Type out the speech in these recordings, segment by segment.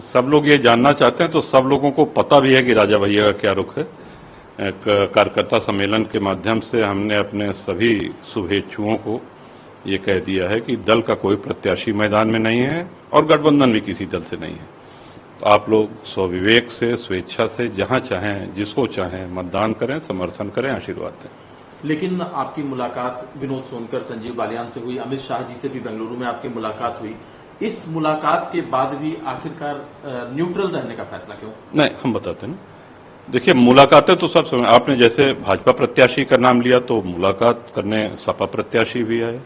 सब लोग ये जानना चाहते हैं तो सब लोगों को पता भी है कि राजा भैया का क्या रुख है। एक कार्यकर्ता सम्मेलन के माध्यम से हमने अपने सभी शुभेच्छुओं को ये कह दिया है कि दल का कोई प्रत्याशी मैदान में नहीं है और गठबंधन भी किसी दल से नहीं है। तो आप लोग स्वविवेक से, स्वेच्छा से, जहां चाहें, जिसको चाहें मतदान करें, समर्थन करें, आशीर्वाद दें। लेकिन आपकी मुलाकात विनोद सोनकर, संजीव बालियान से हुई, अमित शाह जी से भी बेंगलुरु में आपकी मुलाकात हुई। इस मुलाकात के बाद भी आखिरकार न्यूट्रल रहने का फैसला क्यों? नहीं, हम बताते हैं ना। देखिए, मुलाकातें तो सब समय, आपने जैसे भाजपा प्रत्याशी का नाम लिया तो मुलाकात करने सपा प्रत्याशी भी आए।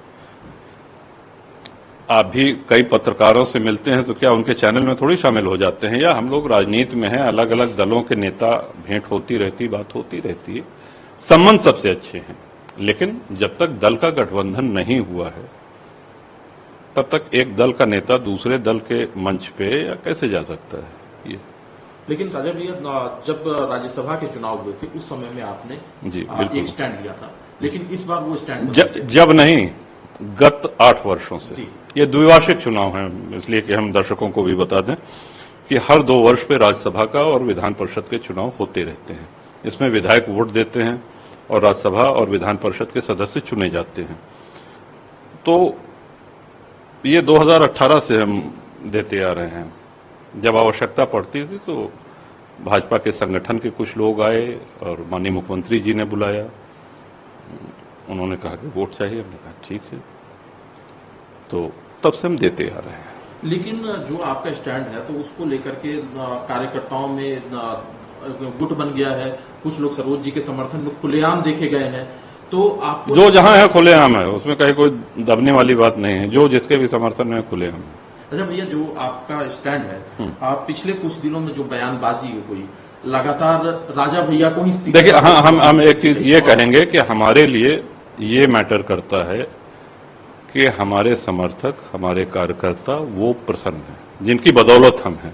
आप भी कई पत्रकारों से मिलते हैं तो क्या उनके चैनल में थोड़ी शामिल हो जाते हैं? या हम लोग राजनीति में हैं, अलग अलग दलों के नेता, भेंट होती रहती, बात होती रहती है, संबंध सबसे अच्छे हैं। लेकिन जब तक दल का गठबंधन नहीं हुआ है तब तक एक दल का नेता दूसरे दल के मंच पे या कैसे जा सकता है ये? लेकिन राजा भैया, जब राज्यसभा के चुनाव हुए थे उस समय में आपने जी एक स्टैंड लिया था, लेकिन इस बार वो स्टैंड जब नहीं, गत 8 वर्षों से। ये द्विवार्षिक चुनाव है, इसलिए कि हम दर्शकों को भी बता दें कि हर 2 वर्ष पे राज्यसभा का और विधान परिषद के चुनाव होते रहते हैं। इसमें विधायक वोट देते हैं और राज्यसभा और विधान परिषद के सदस्य चुने जाते हैं। तो ये 2018 से हम देते आ रहे हैं। जब आवश्यकता पड़ती थी तो भाजपा के संगठन के कुछ लोग आए और माननीय मुख्यमंत्री जी ने बुलाया, उन्होंने कहा कि वोट चाहिए, हमने कहा ठीक है, तो तब से हम देते आ रहे हैं। लेकिन जो आपका स्टैंड है तो उसको लेकर के कार्यकर्ताओं में गुट बन गया है, कुछ लोग सरोज जी के समर्थन में खुलेआम देखे गए हैं, तो आपको जो जहां है खुलेआम है, उसमें कहीं कोई दबने वाली बात नहीं है। जो जिसके भी समर्थन में खुलेआम है। अच्छा भैया, जो आपका स्टैंड है, आप पिछले कुछ दिनों में जो बयानबाजी हुई, लगातार राजा भैया को ही देखिए, हम एक चीज ये कहेंगे कि हमारे लिए ये मैटर करता है कि हमारे समर्थक, हमारे कार्यकर्ता वो प्रसन्न हैं जिनकी बदौलत हम हैं।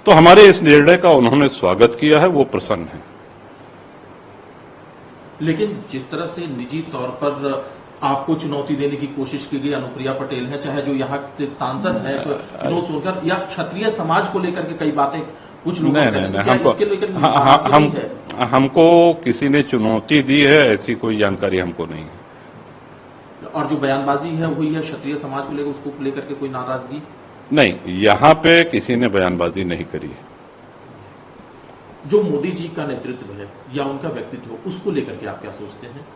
तो हमारे इस निर्णय का उन्होंने स्वागत किया है, वो प्रसन्न है। लेकिन जिस तरह से निजी तौर पर आपको चुनौती देने की कोशिश की गई, अनुप्रिया पटेल है, चाहे जो यहाँ से सांसद है विनोद सोनकर, या क्षत्रिय समाज को लेकर के कई बातें कुछ लोग हमको किसी ने चुनौती दी है ऐसी कोई जानकारी हमको नहीं है। और जो बयानबाजी है हुई है क्षत्रिय समाज को लेकर, उसको लेकर के कोई नाराजगी नहीं, यहाँ पे किसी ने बयानबाजी नहीं करी है। जो मोदी जी का नेतृत्व है या उनका व्यक्तित्व, उसको लेकर के आप क्या सोचते हैं?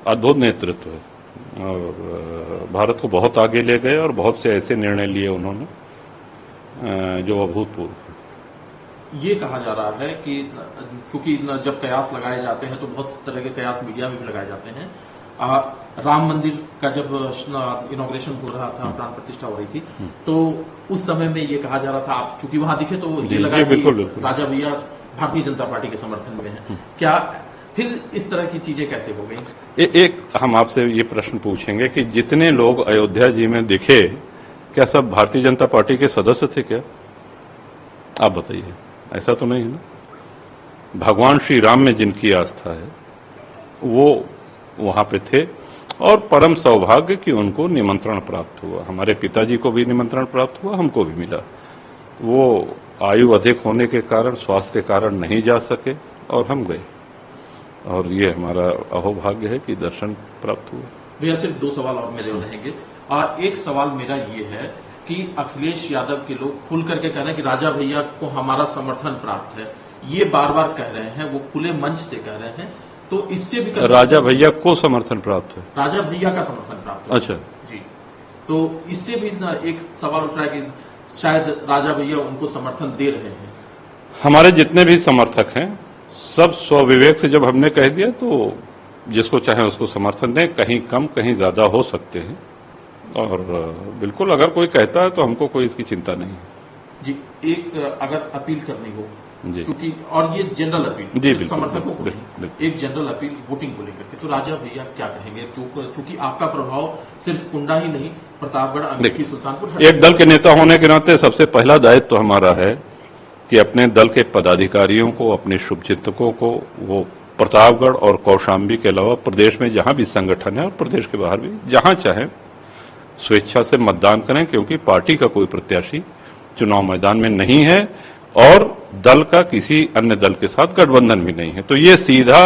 अद्भुत नेतृत्व है और भारत को बहुत आगे ले गए और बहुत से ऐसे निर्णय लिए उन्होंने जो अभूतपूर्व। ये कहा जा रहा है कि चूंकि जब कयास लगाए जाते हैं तो बहुत तरह के कयास मीडिया में भी लगाए जाते हैं। राम मंदिर का जब इनॉग्रेशन हो रहा था, प्राण प्रतिष्ठा हो रही थी, तो उस समय में ये कहा जा रहा था, आप चूंकि वहां दिखे तो ये लगा कि राजा भैया भारतीय जनता पार्टी के समर्थन में हैं। क्या फिर इस तरह की चीजें कैसे हो गई? एक हम आपसे ये प्रश्न पूछेंगे कि जितने लोग अयोध्या जी में दिखे, क्या सब भारतीय जनता पार्टी के सदस्य थे क्या? आप बताइए, ऐसा तो नहीं है ना। भगवान श्री राम में जिनकी आस्था है वो वहां पे थे और परम सौभाग्य कि उनको निमंत्रण प्राप्त हुआ। हमारे पिताजी को भी निमंत्रण प्राप्त हुआ, हमको भी मिला। वो आयु अधिक होने के कारण, स्वास्थ्य के कारण नहीं जा सके और हम गए, और ये हमारा अहोभाग्य है कि दर्शन प्राप्त हुआ। भैया, सिर्फ 2 सवाल और मेरे रहेंगे। एक सवाल मेरा ये है कि अखिलेश यादव के लोग खुल करके कह रहे हैं कि राजा भैया को हमारा समर्थन प्राप्त है, ये बार बार कह रहे हैं, वो खुले मंच से कह रहे हैं, तो इससे भी राजा भैया को समर्थन प्राप्त है? राजा भैया का समर्थन प्राप्त है। अच्छा जी, तो इससे भी एक सवाल उठ रहा है कि शायद राजा भैया उनको समर्थन दे रहे हैं। हमारे जितने भी समर्थक हैं सब स्वविवेक से, जब हमने कह दिया तो जिसको चाहे उसको समर्थन दें, कहीं कम कहीं ज्यादा हो सकते हैं, और बिल्कुल अगर कोई कहता है तो हमको कोई इसकी चिंता नहीं है। जी, एक अगर अपील करनी हो जी, चूंकि, और ये जनरल अपील जी, समर्थकों को नहीं, एक जनरल अपील वोटिंग को लेकर के, तो राजा भैया क्या कहेंगे? चूंकि आपका प्रभाव सिर्फ कुंडा ही नहीं, प्रतापगढ़, अमेठी, सुल्तानपुर, एक दल के नेता होने के नाते सबसे पहला दायित्व तो हमारा है कि अपने दल के पदाधिकारियों को, अपने शुभचिंतकों को, वो प्रतापगढ़ और कौशाम्बी के अलावा प्रदेश में जहां भी संगठन है और प्रदेश के बाहर भी जहां चाहे स्वेच्छा से मतदान करें, क्योंकि पार्टी का कोई प्रत्याशी चुनाव मैदान में नहीं है और दल का किसी अन्य दल के साथ गठबंधन भी नहीं है। तो ये सीधा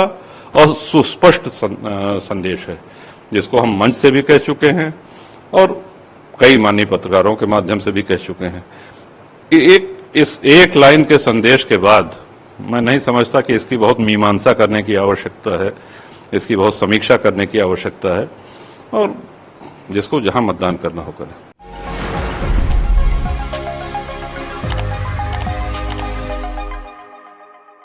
और सुस्पष्ट संदेश है, जिसको हम मंच से भी कह चुके हैं और कई माननीय पत्रकारों के माध्यम से भी कह चुके हैं। इस एक लाइन के संदेश के बाद मैं नहीं समझता कि इसकी बहुत मीमांसा करने की आवश्यकता है, इसकी बहुत समीक्षा करने की आवश्यकता है, और जिसको जहां मतदान करना हो करें।